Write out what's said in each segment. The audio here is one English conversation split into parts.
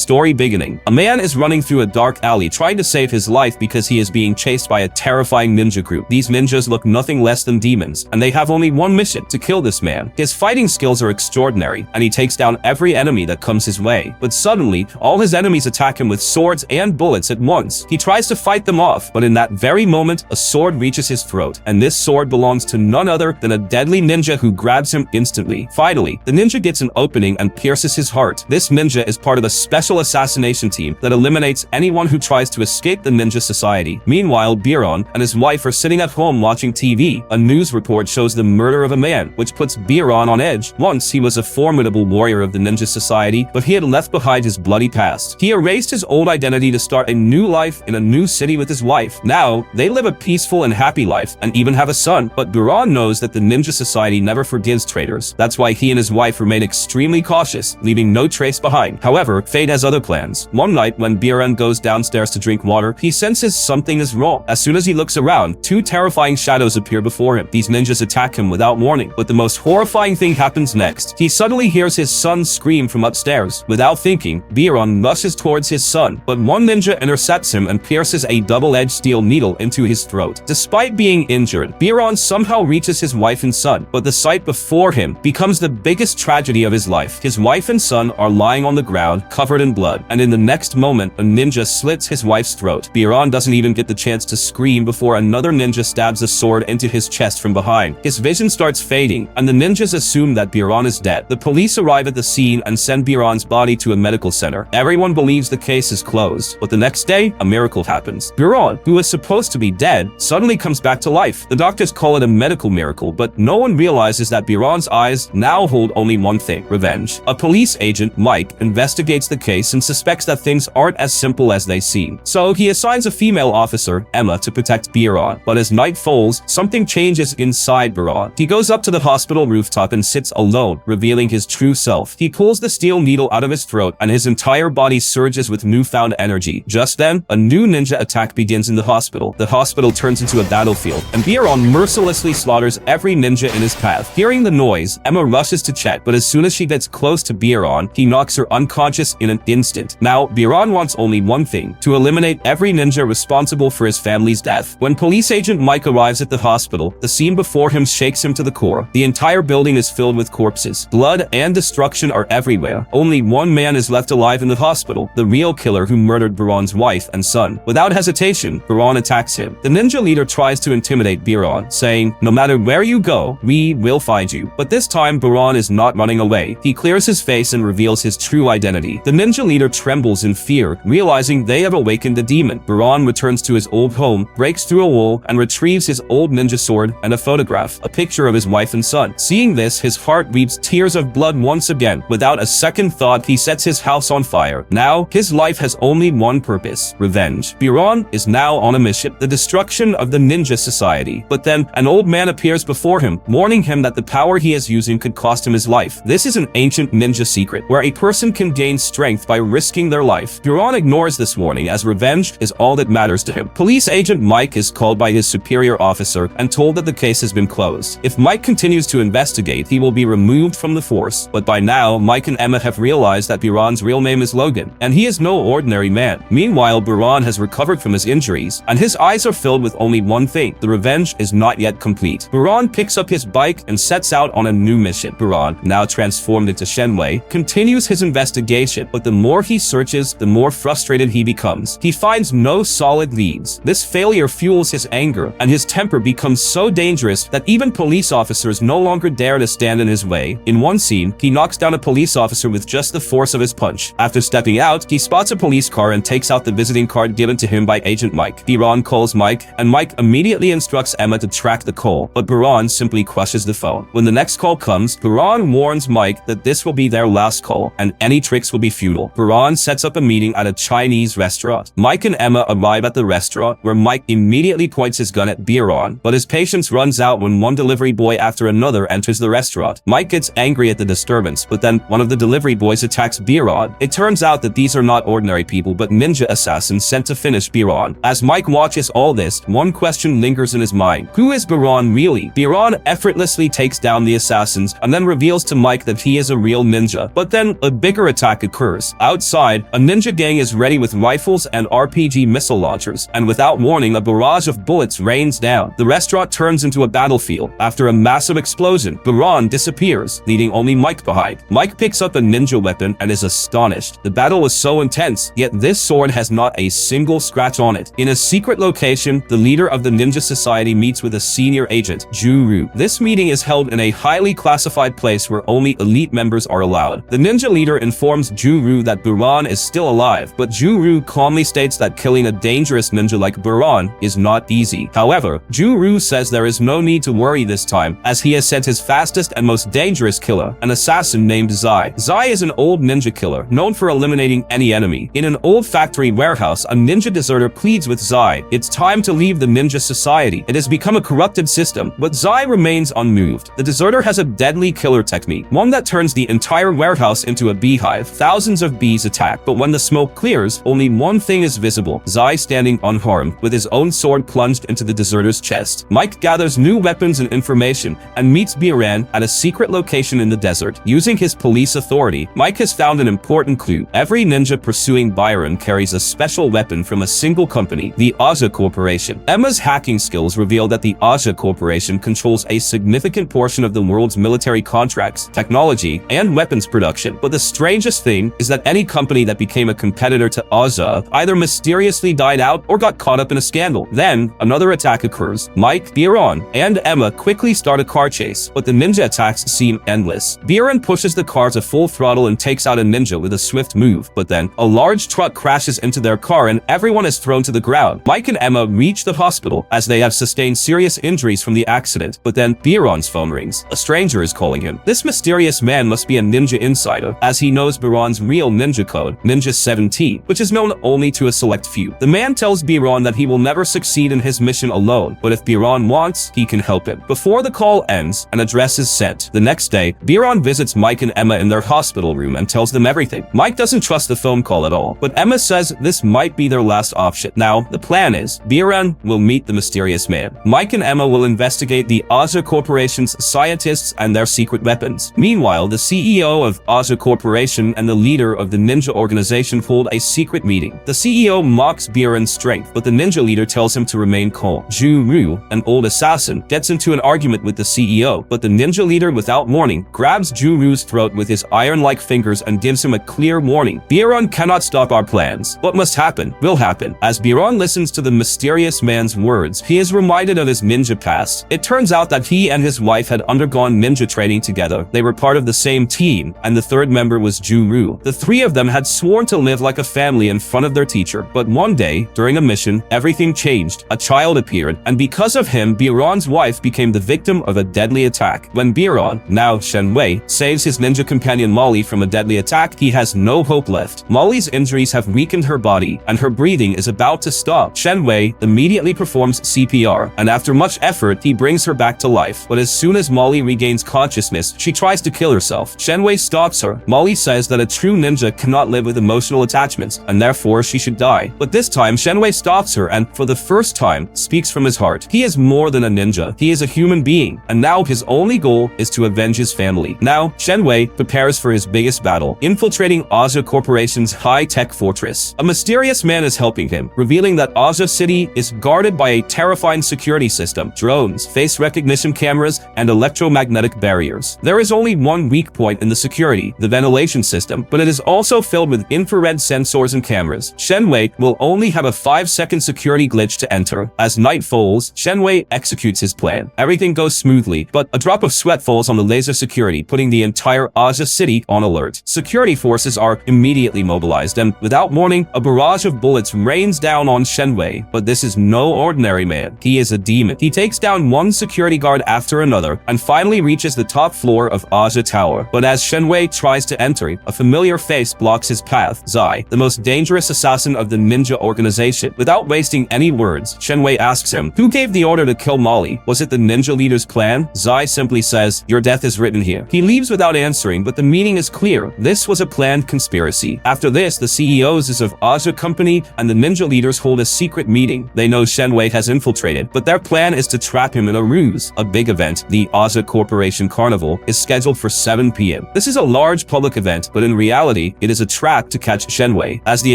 Story beginning. A man is running through a dark alley trying to save his life because he is being chased by a terrifying ninja group. These ninjas look nothing less than demons, and they have only one mission: to kill this man. His fighting skills are extraordinary, and he takes down every enemy that comes his way. But suddenly, all his enemies attack him with swords and bullets at once. He tries to fight them off, but in that very moment, a sword reaches his throat, and this sword belongs to none other than a deadly ninja who grabs him instantly. Finally, the ninja gets an opening and pierces his heart. This ninja is part of a special assassination team that eliminates anyone who tries to escape the ninja society. Meanwhile, Biron and his wife are sitting at home watching TV. A news report shows the murder of a man, which puts Biron on edge. Once, he was a formidable warrior of the ninja society, but he had left behind his bloody past. He erased his old identity to start a new life in a new city with his wife. Now, they live a peaceful and happy life, and even have a son. But Biron knows that the ninja society never forgives traitors. That's why he and his wife remain extremely cautious, leaving no trace behind. However, fate has other plans. One night, when Biron goes downstairs to drink water, he senses something is wrong. As soon as he looks around, two terrifying shadows appear before him. These ninjas attack him without warning, but the most horrifying thing happens next. He suddenly hears his son scream from upstairs. Without thinking, Biron rushes towards his son, but one ninja intercepts him and pierces a double-edged steel needle into his throat. Despite being injured, Biron somehow reaches his wife and son, but the sight before him becomes the biggest tragedy of his life. His wife and son are lying on the ground, covered in blood, and in the next moment, a ninja slits his wife's throat. Biron doesn't even get the chance to scream before another ninja stabs a sword into his chest from behind. His vision starts fading, and the ninjas assume that Biron is dead. The police arrive at the scene and send Biron's body to a medical center. Everyone believes the case is closed, but the next day, a miracle happens. Biron, who is supposed to be dead, suddenly comes back to life. The doctors call it a medical miracle, but no one realizes that Biron's eyes now hold only one thing: revenge. A police agent, Mike, investigates the case and suspects that things aren't as simple as they seem. So he assigns a female officer, Emma, to protect Biron. But as night falls, something changes inside Biron. He goes up to the hospital rooftop and sits alone, revealing his true self. He pulls the steel needle out of his throat, and his entire body surges with newfound energy. Just then, a new ninja attack begins in the hospital. The hospital turns into a battlefield, and Biron mercilessly slaughters every ninja in his path. Hearing the noise, Emma rushes to check, but as soon as she gets close to Biron, he knocks her unconscious in an instant. Now, Biron wants only one thing: to eliminate every ninja responsible for his family's death. When police agent Mike arrives at the hospital, the scene before him shakes him to the core. The entire building is filled with corpses. Blood and destruction are everywhere. Only one man is left alive in the hospital, the real killer who murdered Biron's wife and son. Without hesitation, Biron attacks him. The ninja leader tries to intimidate Biron, saying, "No matter where you go, we will find you." But this time, Biron is not running away. He clears his face and reveals his true identity. The ninja leader trembles in fear, realizing they have awakened a demon. Biron returns to his old home, breaks through a wall, and retrieves his old ninja sword and a photograph, a picture of his wife and son. Seeing this, his heart weeps tears of blood once again. Without a second thought, he sets his house on fire. Now, his life has only one purpose: revenge. Biron is now on a mission: the destruction of the ninja society. But then, an old man appears before him, warning him that the power he is using could cost him his life. This is an ancient ninja secret, where a person can gain strength by risking their life. Biron ignores this warning, as revenge is all that matters to him. Police agent Mike is called by his superior officer and told that the case has been closed. If Mike continues to investigate, he will be removed from the force. But by now, Mike and Emma have realized that Biron's real name is Logan, and he is no ordinary man. Meanwhile, Biron has recovered from his injuries, and his eyes are filled with only one thing: the revenge is not yet complete. Biron picks up his bike and sets out on a new mission. Biron, now transformed into Shenwei, continues his investigation, but the more he searches, the more frustrated he becomes. He finds no solid leads. This failure fuels his anger, and his temper becomes so dangerous that even police officers no longer dare to stand in his way. In one scene, he knocks down a police officer with just the force of his punch. After stepping out, he spots a police car and takes out the visiting card given to him by Agent Mike. Biron calls Mike, and Mike immediately instructs Emma to track the call, but Biron simply crushes the phone. When the next call comes, Biron warns Mike that this will be their last call, and any tricks will be futile. Biron sets up a meeting at a Chinese restaurant. Mike and Emma arrive at the restaurant, where Mike immediately points his gun at Biron, but his patience runs out when one delivery boy after another enters the restaurant. Mike gets angry at the disturbance, but then one of the delivery boys attacks Biron. It turns out that these are not ordinary people, but ninja assassins sent to finish Biron. As Mike watches all this, one question lingers in his mind: who is Biron really? Biron effortlessly takes down the assassins and then reveals to Mike that he is a real ninja. But then a bigger attack occurs. house. Outside, a ninja gang is ready with rifles and RPG missile launchers, and without warning, a barrage of bullets rains down. The restaurant turns into a battlefield. After a massive explosion, Biran disappears, leaving only Mike behind. Mike picks up a ninja weapon and is astonished. The battle was so intense, yet this sword has not a single scratch on it. In a secret location, the leader of the Ninja Society meets with a senior agent, Juru. This meeting is held in a highly classified place where only elite members are allowed. The ninja leader informs Juru that Biran is still alive, but Juru calmly states that killing a dangerous ninja like Biran is not easy. However, Juru says there is no need to worry this time, as he has sent his fastest and most dangerous killer, an assassin named Zai. Zai is an old ninja killer, known for eliminating any enemy. In an old factory warehouse, a ninja deserter pleads with Zai. It's time to leave the Ninja Society. It has become a corrupted system, but Zai remains unmoved. The deserter has a deadly killer technique, one that turns the entire warehouse into a beehive. Thousands of bees attack, but when the smoke clears, only one thing is visible: Zai standing unharmed, with his own sword plunged into the deserter's chest. Mike gathers new weapons and information, and meets Biran at a secret location in the desert. Using his police authority, Mike has found an important clue. Every ninja pursuing Byron carries a special weapon from a single company, the Aja Corporation. Emma's hacking skills reveal that the Aja Corporation controls a significant portion of the world's military contracts, technology, and weapons production. But the strangest thing is that any company that became a competitor to Aja either mysteriously died out or got caught up in a scandal. Then, another attack occurs. Mike, Biran, and Emma quickly start a car chase, but the ninja attacks seem endless. Biran pushes the car to full throttle and takes out a ninja with a swift move, but then a large truck crashes into their car and everyone is thrown to the ground. Mike and Emma reach the hospital as they have sustained serious injuries from the accident, but then Biran's phone rings. A stranger is calling him. This mysterious man must be a ninja insider, as he knows Biran's real ninja code, Ninja 17, which is known only to a select few. The man tells Biran that he will never succeed in his mission alone, but if Biran wants, he can help him. Before the call ends, an address is sent. The next day, Biran visits Mike and Emma in their hospital room and tells them everything. Mike doesn't trust the phone call at all, but Emma says this might be their last option. Now, the plan is, Biran will meet the mysterious man. Mike and Emma will investigate the Aja Corporation's scientists and their secret weapons. Meanwhile, the CEO of Aja Corporation and the leader of the ninja organization hold a secret meeting. The CEO mocks Biran's strength, but the ninja leader tells him to remain calm. Juru, an old assassin, gets into an argument with the CEO, but the ninja leader, without warning, grabs Juru's throat with his iron-like fingers and gives him a clear warning. Biran cannot stop our plans. What must happen will happen. As Biran listens to the mysterious man's words, he is reminded of his ninja past. It turns out that he and his wife had undergone ninja training together. They were part of the same team, and the third member was Juru. The three of them had sworn to live like a family in front of their teacher, but one day, during a mission, everything changed. A child appeared, and because of him, Biran's wife became the victim of a deadly attack. When Biran, now Shenwei, saves his ninja companion Molly from a deadly attack, he has no hope left. Molly's injuries have weakened her body, and her breathing is about to stop. Shenwei immediately performs CPR, and after much effort, he brings her back to life. But as soon as Molly regains consciousness, she tries to kill herself. Shenwei stops her. Molly says that a true ninja cannot live with emotional attachments, and therefore she should die. But this time, Shenwei stops her and, for the first time, speaks from his heart. He is more than a ninja. He is a human being, and now his only goal is to avenge his family. Now, Shenwei prepares for his biggest battle, infiltrating Aja Corporation's high-tech fortress. A mysterious man is helping him, revealing that Aja City is guarded by a terrifying security system, drones, face recognition cameras, and electromagnetic barriers. There is only one weak point in the security, the ventilation system, but it is also filled with infrared sensors and cameras. Shenwei will only have a 5-second security glitch to enter. As night falls, Shenwei executes his plan. Everything goes smoothly, but a drop of sweat falls on the laser security, putting the entire Aja City on alert. Security forces are immediately mobilized, and without warning, a barrage of bullets rains down on Shenwei. But this is no ordinary man. He is a demon. He takes down one security guard after another, and finally reaches the top floor of Aja Tower. But as Shenwei tries to enter, a familiar face blocks his path. Zai, the most dangerous assassin of the ninja organization. Without wasting any words, Shenwei asks him, who gave the order to kill Molly? Was it the ninja leader's plan? Zai simply says, your death is written here. He leaves without answering, but the meaning is clear. This was a planned conspiracy. After this, the CEOs of Aja Company and the ninja leaders hold a secret meeting. They know Shenwei has infiltrated, but their plan is to trap him in a ruse. A big event, the Aja Corporation Carnival, is scheduled for 7 p.m. This is a large public event, but in reality, reality, it is a trap to catch Shenwei. As the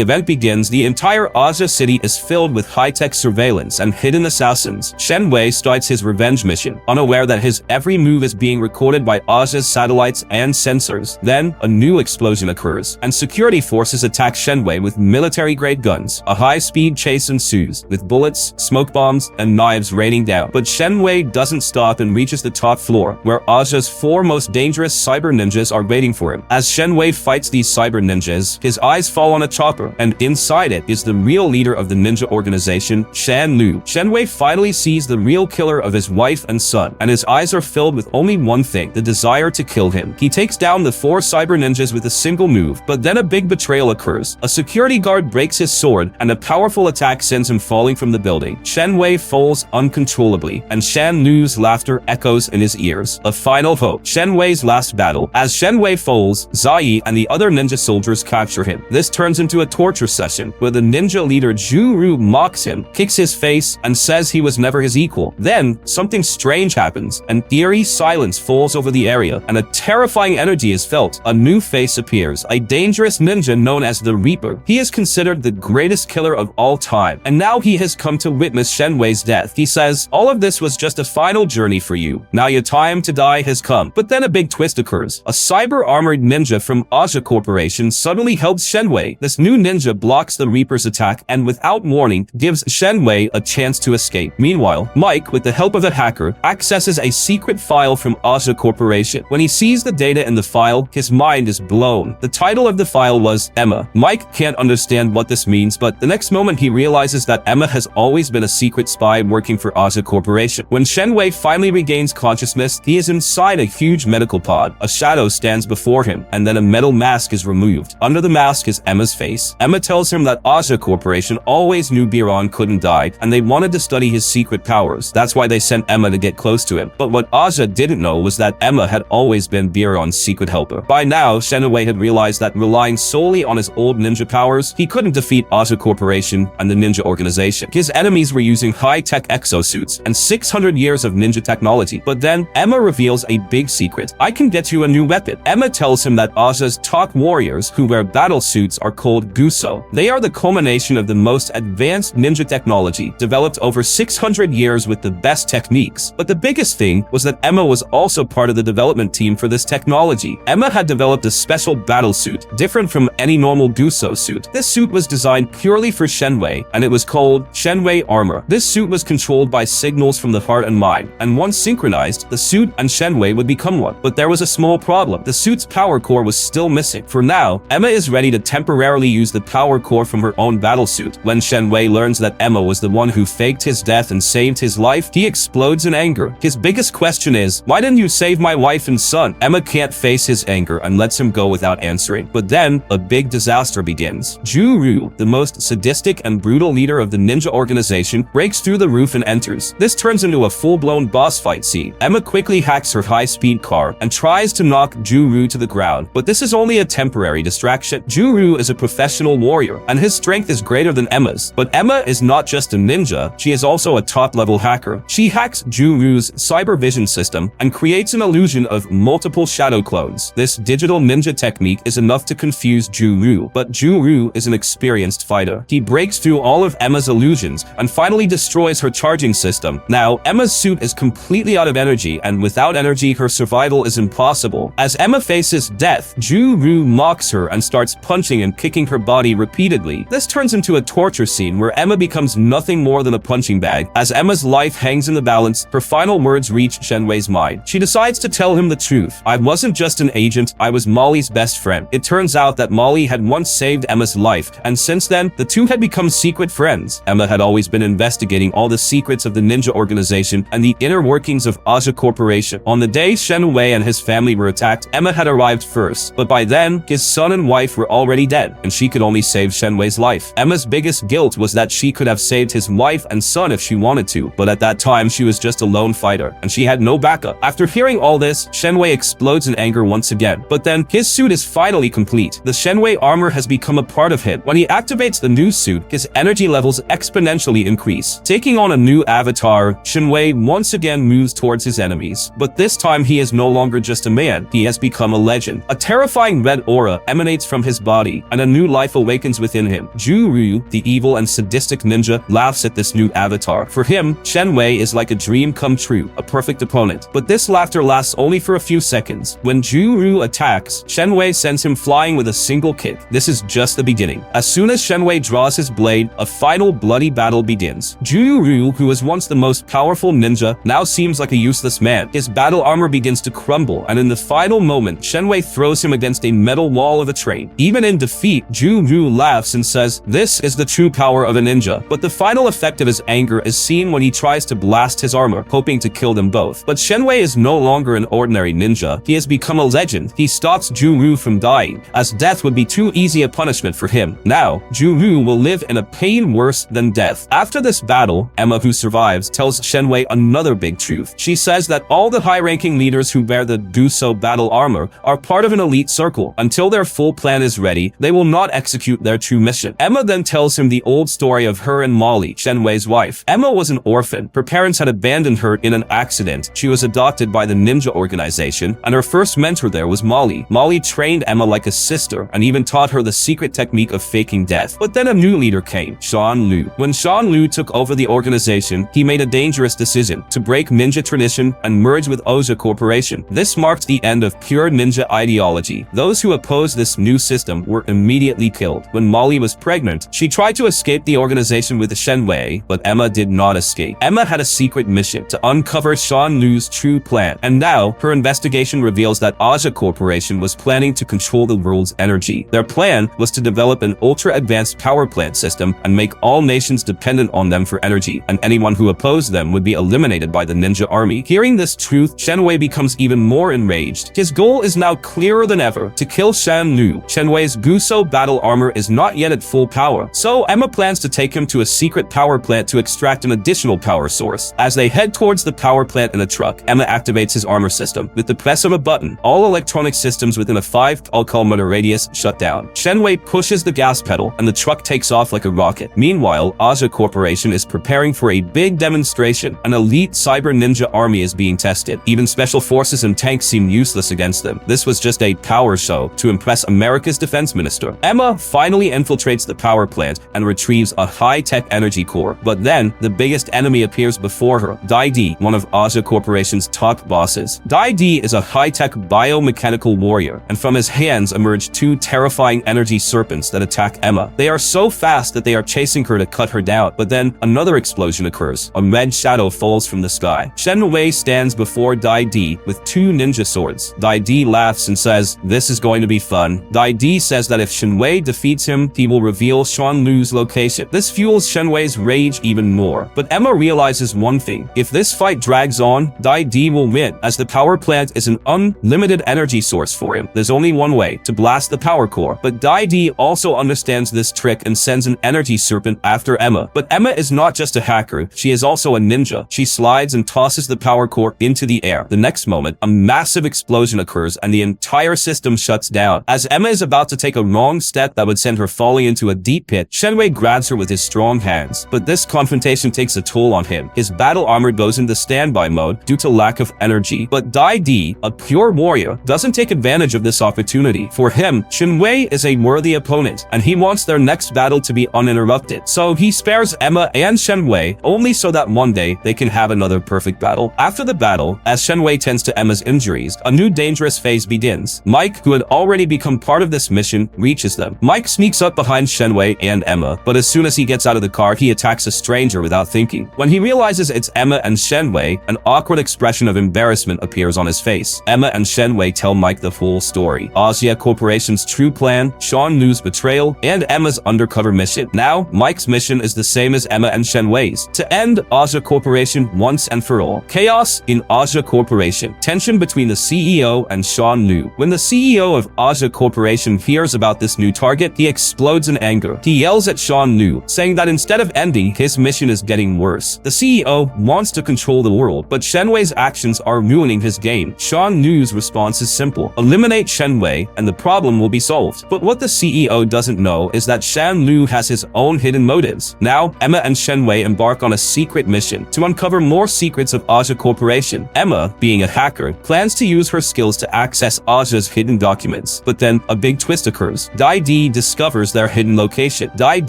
event begins, the entire Aja city is filled with high-tech surveillance and hidden assassins. Shenwei starts his revenge mission, unaware that his every move is being recorded by Aja's satellites and sensors. Then, a new explosion occurs, and security forces attack Shenwei with military-grade guns. A high-speed chase ensues, with bullets, smoke bombs, and knives raining down. But Shenwei doesn't stop and reaches the top floor, where Aja's 4 most dangerous cyber ninjas are waiting for him. As Shenwei fights these cyber ninjas, his eyes fall on a chopper, and inside it is the real leader of the ninja organization, Shan Lu. Shenwei finally sees the real killer of his wife and son, and his eyes are filled with only one thing: the desire to kill him. He takes down the 4 cyber ninjas with a single move, but then a big betrayal occurs. A security guard breaks his sword, and a powerful attack sends him falling from the building. Shenwei falls uncontrollably, and Shan Lu's laughter echoes in his ears. A final hope. Shenwei's last battle. As Shenwei falls, Zai and the other ninja soldiers capture him. This turns into a torture session, where the ninja leader Juru mocks him, kicks his face, and says he was never his equal. Then, something strange happens. An eerie silence falls over the area, and a terrifying energy is felt. A new face appears, a dangerous ninja known as the Reaper. He is considered the greatest killer of all time, and now he has come to witness Shenwei's death. He says, "All of this was just a final journey for you. Now your time to die has come." But then a big twist occurs. A cyber-armored ninja from Aja Corporation suddenly helps Shenwei. This new ninja blocks the Reaper's attack and without warning gives Shenwei a chance to escape. Meanwhile, Mike, with the help of a hacker, accesses a secret file from Aja Corporation. When he sees the data in the file, his mind is blown. The title of the file was Emma. Mike can't understand what this means, but the next moment he realizes that Emma has always been a secret spy working for Aja Corporation. When Shenwei finally regains consciousness, he is inside a huge medical pod. A shadow stands before him, and then a metal mask is removed. Under the mask is Emma's face. Emma tells him that Aja Corporation always knew Biron couldn't die, and they wanted to study his secret powers. That's why they sent Emma to get close to him. But what Aja didn't know was that Emma had always been Biron's secret helper. By now, Shenwei had realized that relying solely on his old ninja powers, he couldn't defeat Aja Corporation and the ninja organization. His enemies were using high-tech exosuits and 600 years of ninja technology. But then, Emma reveals a big secret. "I can get you a new weapon." Emma tells him that Aja's top warriors who wear battle suits are called Guso. They are the culmination of the most advanced ninja technology, developed over 600 years with the best techniques. But the biggest thing was that Emma was also part of the development team for this technology. Emma had developed a special battle suit, different from any normal Guso suit. This suit was designed purely for Shenwei, and it was called Shenwei Armor. This suit was controlled by signals from the heart and mind, and once synchronized, the suit and Shenwei would become one. But there was a small problem. The suit's power core was still missing. For now, Emma is ready to temporarily use the power core from her own battle suit. When Shenwei learns that Emma was the one who faked his death and saved his life, he explodes in anger. His biggest question is, "Why didn't you save my wife and son?" Emma can't face his anger and lets him go without answering. But then, a big disaster begins. Juru, the most sadistic and brutal leader of the ninja organization, breaks through the roof and enters. This turns into a full-blown boss fight scene. Emma quickly hacks her high-speed car and tries to knock Juru to the ground, but this is only a temporary distraction. Juru is a professional warrior, and his strength is greater than Emma's. But Emma is not just a ninja, she is also a top-level hacker. She hacks Juru's cyber vision system and creates an illusion of multiple shadow clones. This digital ninja technique is enough to confuse Juru, but Juru is an experienced fighter. He breaks through all of Emma's illusions and finally destroys her charging system. Now, Emma's suit is completely out of energy, and without energy, her survival is impossible. As Emma faces death, Juru mocks her and starts punching and kicking her body repeatedly. This turns into a torture scene where Emma becomes nothing more than a punching bag. As Emma's life hangs in the balance, her final words reach Shenwei's mind. She decides to tell him the truth. "I wasn't just an agent, I was Molly's best friend." It turns out that Molly had once saved Emma's life, and since then, the two had become secret friends. Emma had always been investigating all the secrets of the ninja organization and the inner workings of Aja Corporation. On the day Shenwei and his family were attacked, Emma had arrived first, but by then, his son and wife were already dead, and she could only save Shenwei's life. Emma's biggest guilt was that she could have saved his wife and son if she wanted to, but at that time, she was just a lone fighter, and she had no backup. After hearing all this, Shenwei explodes in anger once again, but then his suit is finally complete. The Shenwei armor has become a part of him. When he activates the new suit, his energy levels exponentially increase. Taking on a new avatar, Shenwei once again moves towards his enemies, but this time he is no longer just a man, he has become a legend. A terrifying red aura emanates from his body, and a new life awakens within him. Ju-Ryu, the evil and sadistic ninja, laughs at this new avatar. For him, Shenwei is like a dream come true, a perfect opponent. But this laughter lasts only for a few seconds. When Ju-Ryu attacks, Shenwei sends him flying with a single kick. This is just the beginning. As soon as Shenwei draws his blade, a final bloody battle begins. Ju-Ryu, who was once the most powerful ninja, now seems like a useless man. His battle armor begins to crumble, and in the final moment, Shenwei throws him against a metal wall of a train. Even in defeat, Ju-Ryu laughs and says, "This is the true power of a ninja." But the final effect of his anger is seen when he tries to blast his armor, hoping to kill them both. But Shenwei is no longer an ordinary ninja. He has become a legend. He stops Ju-Ryu from dying, as death would be too easy a punishment for him. Now, Ju-Ryu will live in a pain worse than death. After this battle, Emma, who survives, tells Shenwei another big truth. She says that all the high-ranking leaders who wear the Duso battle armor are part of an elite circle. Until their full plan is ready, they will not execute their true mission. Emma then tells him the old story of her and Molly, Shenwei's wife. Emma was an orphan. Her parents had abandoned her in an accident. She was adopted by the ninja organization, and her first mentor there was Molly. Molly trained Emma like a sister and even taught her the secret technique of faking death. But then a new leader came, Shan Lu. When Shan Lu took over the organization, he made a dangerous decision to break ninja tradition and merge with Oja Corporation. This marked the end of pure ninja ideology. Those who opposed this new system were immediately killed. When Molly was pregnant, she tried to escape the organization with Shenwei, but Emma did not escape. Emma had a secret mission to uncover Shan Lu's true plan, and now her investigation reveals that Aja Corporation was planning to control the world's energy. Their plan was to develop an ultra-advanced power plant system and make all nations dependent on them for energy, and anyone who opposed them would be eliminated by the ninja army. Hearing this truth, Shenwei becomes even more enraged. His goal is now clearer than ever: to kill Shan Lu. Shenwei's Guso battle armor is not yet at full power, so Emma plans to take him to a secret power plant to extract an additional power source. As they head towards the power plant in a truck, Emma activates his armor system. With the press of a button, all electronic systems within a 5-kilometer radius shut down. Shenwei pushes the gas pedal, and the truck takes off like a rocket. Meanwhile, Aja Corporation is preparing for a big demonstration. An elite cyber ninja army is being tested. Even special forces and tanks seem useless against them. This was just a power show to impress America's defense minister. Emma finally infiltrates the power plant and retrieves a high-tech energy core. But then, the biggest enemy appears before her: Dai-Di, one of Aja Corporation's top bosses. Dai-Di is a high-tech biomechanical warrior, and from his hands emerge two terrifying energy serpents that attack Emma. They are so fast that they are chasing her to cut her down, but then another explosion occurs. A red shadow falls from the sky. Shenwei stands before Dai-Di with two ninja swords. Dai-Di laughs and says, "This is going to be fun." Dai-Di says that if Shenwei defeats him, he will reveal Shan Lu's location. This fuels Shenwei's rage even more. But Emma realizes one thing: if this fight drags on, Dai-Di will win, as the power plant is an unlimited energy source for him. There's only one way: to blast the power core. But Dai-Di also understands this trick and sends an energy serpent after Emma. But Emma is not just a hacker, she is also a ninja. She slides and tosses the power core into the air. The next moment, a massive explosion occurs and the entire system shuts down. As Emma is about to take a wrong step that would send her falling into a deep pit, Shenwei grabs her with his strong hands. But this confrontation takes a toll on him. His battle armor goes into standby mode due to lack of energy. But Dai-Di, a pure warrior, doesn't take advantage of this opportunity. For him, Shenwei is a worthy opponent, and he wants their next battle to be uninterrupted. So he spares Emma and Shenwei only so that one day they can have another perfect battle. After the battle, as Shenwei tends to Emma's injuries, a new dangerous phase begins. Mike, who had already become part of this mission, reaches them. Mike sneaks up behind Shenwei and Emma, but as soon as he gets out of the car, he attacks a stranger without thinking. When he realizes it's Emma and Shenwei, an awkward expression of embarrassment appears on his face. Emma and Shenwei tell Mike the full story: Aja Corporation's true plan, Shan Lu's betrayal, and Emma's undercover mission. Now, Mike's mission is the same as Emma and Shenwei's: to end Aja Corporation once and for all. Chaos in Aja Corporation. Tension between the CEO and Shan Lu. When the CEO of Aja Corporation hears about this new target, he explodes in anger. He yells at Shan Lu, saying that instead of ending, his mission is getting worse. The CEO wants to control the world, but Shenwei's actions are ruining his game. Shan Lu's response is simple: eliminate Shenwei and the problem will be solved. But what the CEO doesn't know is that Shan Lu has his own hidden motives. Now, Emma and Shenwei embark on a secret mission to uncover more secrets of Aja Corporation. Emma, being a hacker, plans to use her skills to access Aja's hidden documents. moments. But then, a big twist occurs. Dai discovers their hidden location. Dai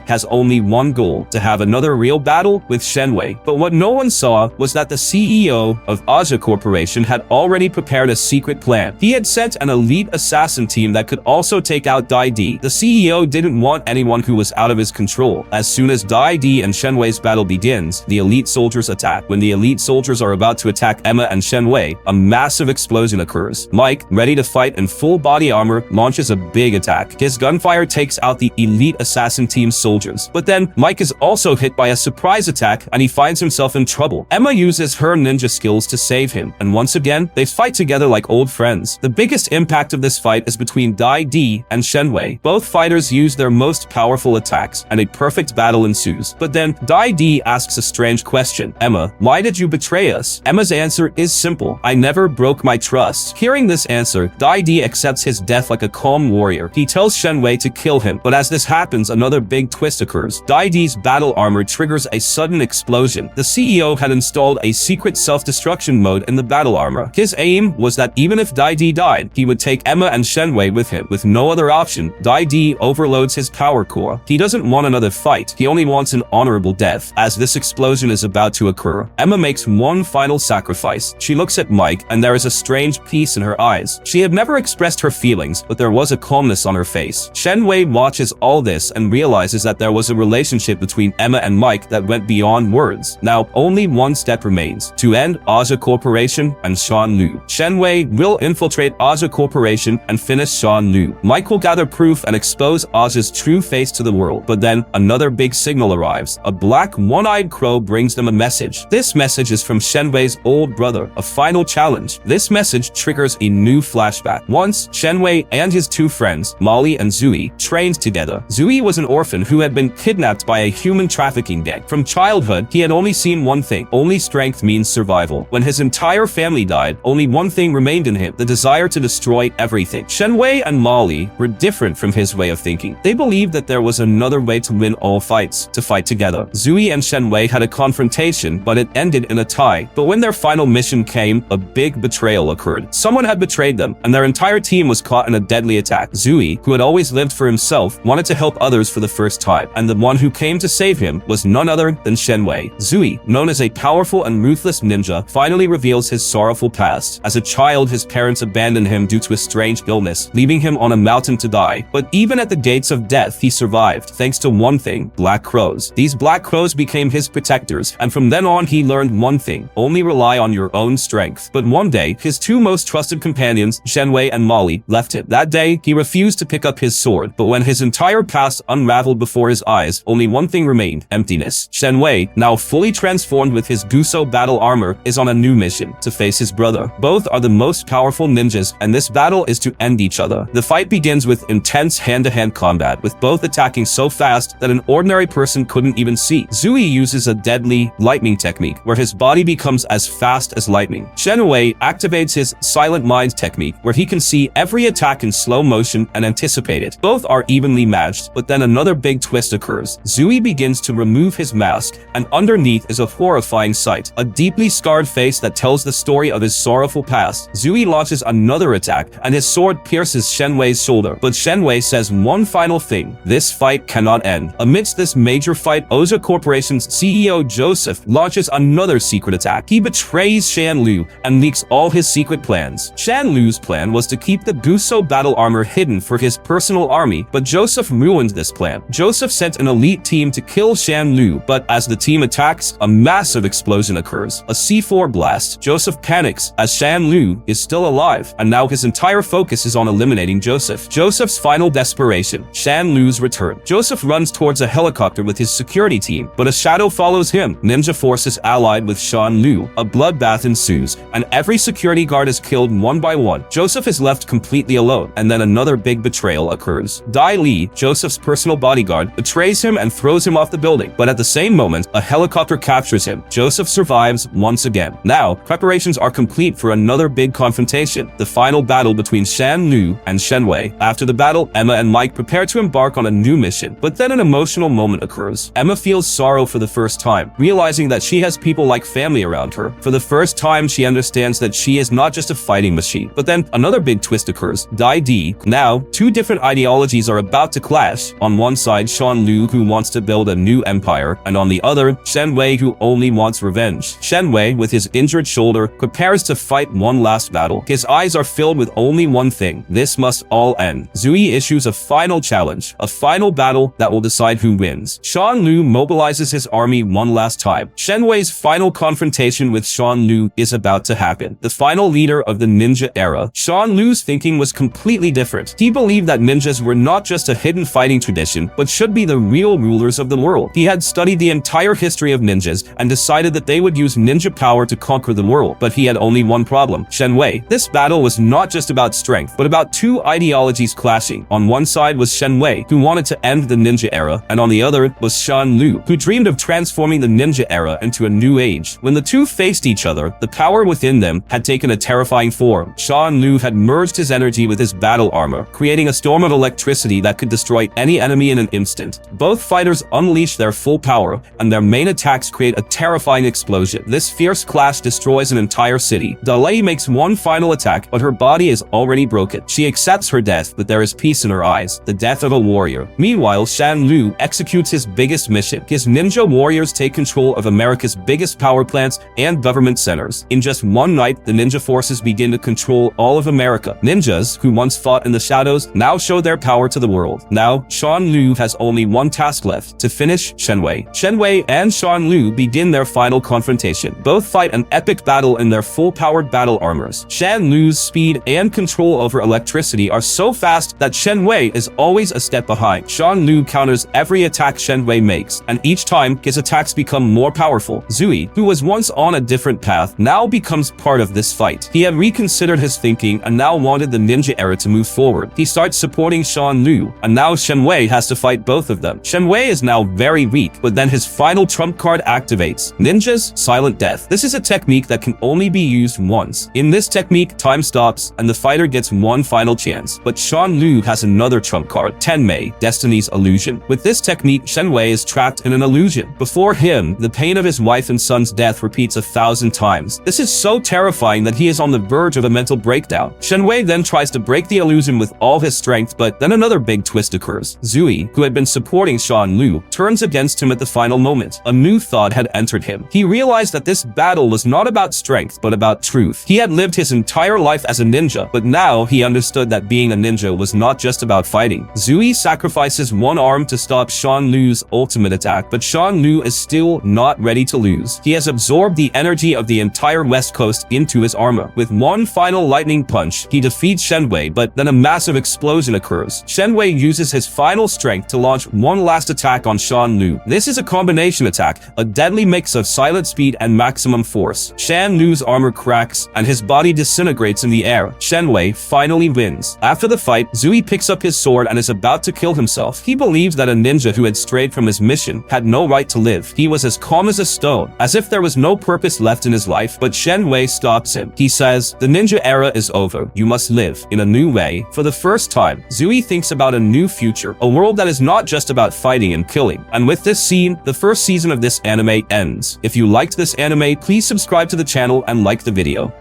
has only one goal: to have another real battle with Shenwei. But what no one saw was that the CEO of Aja Corporation had already prepared a secret plan. He had sent an elite assassin team that could also take out Dai. The CEO didn't want anyone who was out of his control. As soon as Dai and Shenwei's battle begins, the elite soldiers attack. When the elite soldiers are about to attack Emma and Shenwei, a massive explosion occurs. Mike, ready to fight in full body armor, launches a big attack. His gunfire takes out the elite assassin team's soldiers. But then, Mike is also hit by a surprise attack and he finds himself in trouble. Emma uses her ninja skills to save him, and once again, they fight together like old friends. The biggest impact of this fight is between Dai and Shenwei. Both fighters use their most powerful attacks, and a perfect battle ensues. But then, Dai asks a strange question. Emma, why did you betray us? Emma's answer is simple: I never broke my trust. Hearing this answer, Dai accepts his death like a calm warrior. He tells Shenwei to kill him, but as this happens, another big twist occurs. Dai's battle armor triggers a sudden explosion. The CEO had installed a secret self-destruction mode in the battle armor. His aim was that even if Dai died, he would take Emma and Shenwei with him. With no other option, Dai overloads his power core. He doesn't want another fight. He only wants an honorable death. As this explosion is about to occur, Emma makes one final sacrifice. She looks at Mike, and there is a strange peace in her eyes. She had never expressed her feelings, but there was a calmness on her face. Shenwei watches all this and realizes that there was a relationship between Emma and Mike that went beyond words. Now, only one step remains: to end Aja Corporation and Shan Lu. Shenwei will infiltrate Aja Corporation and finish Shan Lu. Mike will gather proof and expose Aja's true face to the world. But then, another big signal arrives. A black, one-eyed crow brings them a message. This message is from Shenwei's old brother, a final challenge. This message triggers a new flashback. Once, Shenwei and his two friends, Molly and Zui, trained together. Zui was an orphan who had been kidnapped by a human trafficking gang. From childhood, he had only seen one thing: only strength means survival. When his entire family died, only one thing remained in him: the desire to destroy everything. Shenwei and Molly were different from his way of thinking. They believed that there was another way to win all fights: to fight together. Zui and Shenwei had a confrontation, but it ended in a tie. But when their final mission came, a big betrayal occurred. Someone had betrayed them, and their entire team was caught in a deadly attack. Zui, who had always lived for himself, wanted to help others for the first time, and the one who came to save him was none other than Shenwei. Zui, known as a powerful and ruthless ninja, finally reveals his sorrowful past. As a child, his parents abandoned him due to a strange illness, leaving him on a mountain to die. But even at the gates of death, he survived, thanks to one thing: black crows. These black crows became his protectors, and from then on he learned one thing: only rely on your own strength. But one day, his two most trusted companions, Shenwei and Molly, left him. That day, he refused to pick up his sword, but when his entire past unraveled before his eyes, only one thing remained: emptiness. Shenwei, now fully transformed with his Guso battle armor, is on a new mission: to face his brother. Both are the most powerful ninjas, and this battle is to end each other. The fight begins with intense hand-to-hand combat, with both attacking so fast that an ordinary person couldn't even see. Zui uses a deadly lightning technique, where his body becomes as fast as lightning. Shenwei activates his silent mind technique, where he can see every attack in slow motion and anticipate it. Both are evenly matched, but then another big twist occurs. Zui begins to remove his mask, and underneath is a horrifying sight: a deeply scarred face that tells the story of his sorrowful past. Zui launches another attack, and his sword pierces Shenwei's shoulder. But Shenwei says one final thing: this fight cannot end. Amidst this major fight, Aja Corporation's CEO Joseph launches another secret attack. He betrays Shan Lu and leaks all his secret plans. Shan Lu's plan was to keep the Guso battle armor hidden for his personal army, but Joseph ruined this plan. Joseph sent an elite team to kill Shan Lu, but as the team attacks, a massive explosion occurs. A C4 blast. Joseph panics, as Shan Lu is still alive, and now his entire focus is on eliminating Joseph. Joseph's final desperation: Shan Lu's return. Joseph runs towards a helicopter with his security team, but a shadow follows him. Ninja forces allied with Shan Lu. A bloodbath ensues, and every security guard is killed one by one. Joseph is left completely alone, and then another big betrayal occurs. Dai Li, Joseph's personal bodyguard, betrays him and throws him off the building, but at the same moment, a helicopter captures him. Joseph survives once again. Now, preparations are complete for another big confrontation: the final battle between Shan Lu and Shenwei. After the battle, Emma and Mike prepare to embark on a new mission, but then an emotional moment occurs. Emma feels sorrow for the first time, realizing that she has people like family around her. For the first time, she understands that she is not just a fighting machine. But then another big twist occurs. Die D. Now, two different ideologies are about to clash. On one side, Shan Lu, who wants to build a new empire, and on the other, Shen Wei, who only wants revenge. Shen Wei, with his injured shoulder, prepares to fight one last battle. His eyes are filled with only one thing: this must all end. Zui issues a final challenge, a final battle that will decide who wins. Shan Lu mobilizes his army one last time. Shen Wei's final confrontation with Shan Lu is about to happen. The final leader of the ninja era. Shan Lu's thinking was completely different. He believed that ninjas were not just a hidden fighting tradition, but should be the real rulers of the world. He had studied the entire history of ninjas and decided that they would use ninja power to conquer the world. But he had only one problem: Shen Wei. This battle was not just about strength, but about two ideologies clashing. On one side was Shen Wei, who wanted to end the ninja era, and on the other was Shan Lu, who dreamed of transforming the ninja era into a new age. When the two faced each other, the power within them had taken a terrifying form. Shan Lu had merged his energy with his battle armor, creating a storm of electricity that could destroy any enemy in an instant. Both fighters unleash their full power, and their main attacks create a terrifying explosion. This fierce clash destroys an entire city. Dalei makes one final attack, but her body is already broken. She accepts her death, but there is peace in her eyes, the death of a warrior. Meanwhile, Shan Lu executes his biggest mission. His ninja warriors take control of America's biggest power plants and government centers. In just one night, the ninja forces begin to control all of America. Ninjas, who once fought in the shadows, now show their power to the world. Now, Shan Lu has only one task left: to finish Shen Wei. Shen Wei and Shan Lu begin their final confrontation. Both fight an epic battle in their full-powered battle armors. Shan Lu's speed and control over electricity are so fast that Shen Wei is always a step behind. Shan Lu counters every attack Shen Wei makes, and each time his attacks become more powerful. Zui, who was once on a different path, now becomes part of this fight. He had reconsidered his thinking and now wanted the ninja era to move forward. He starts supporting Shan Lu, and now Shen Wei has to fight both of them. Shen Wei is now very weak, but then his final trump card activates: Ninja's Silent Death. This is a technique that can only be used once. In this technique, time stops, and the fighter gets one final chance. But Shan Lu has another trump card: Tenmei, Destiny's Illusion. With this technique, Shen Wei is trapped in an illusion. Before him, the pain of his wife and son's death repeats 1,000 times. This is so terrifying that he is on the verge of a mental breakdown. Shen Wei then tries to break the illusion with all his strength, but then another big twist occurs. Zui, who had been supporting Shan Lu, turns against him at the final moment. A new thought had entered him. He realized that this battle was not about strength, but about truth. He had lived his entire life as a ninja, but now he understood that being a ninja was not just about fighting. Zui sacrifices one arm to stop Shan Lu's ultimate attack, but Shan Lu is still not ready to lose. He has absorbed the energy of the entire West Coast into his armor. With one final lightning punch, he defeats Shen Wei, but then a massive explosion occurs. Shen Wei uses his final strength to launch one last attack on Shan Lu. This is a combination attack, a deadly mix of silent speed and maximum force. Shan Lu's armor cracks, and his body disintegrates in the air. Shen Wei finally wins. After the fight, Zui picks up his sword and is about to kill himself. He believes that a ninja who had strayed from his mission had no right to live. He was as calm as a stone, as if there was no purpose left in his life, but Shen Wei stops him. He says, "The ninja era is over. You must live in a new way." For the first time, Zui thinks about a new future, a world that is not just about fighting and killing. And with this scene, the first season of this anime ends. If you liked this anime, please subscribe to the channel and like the video.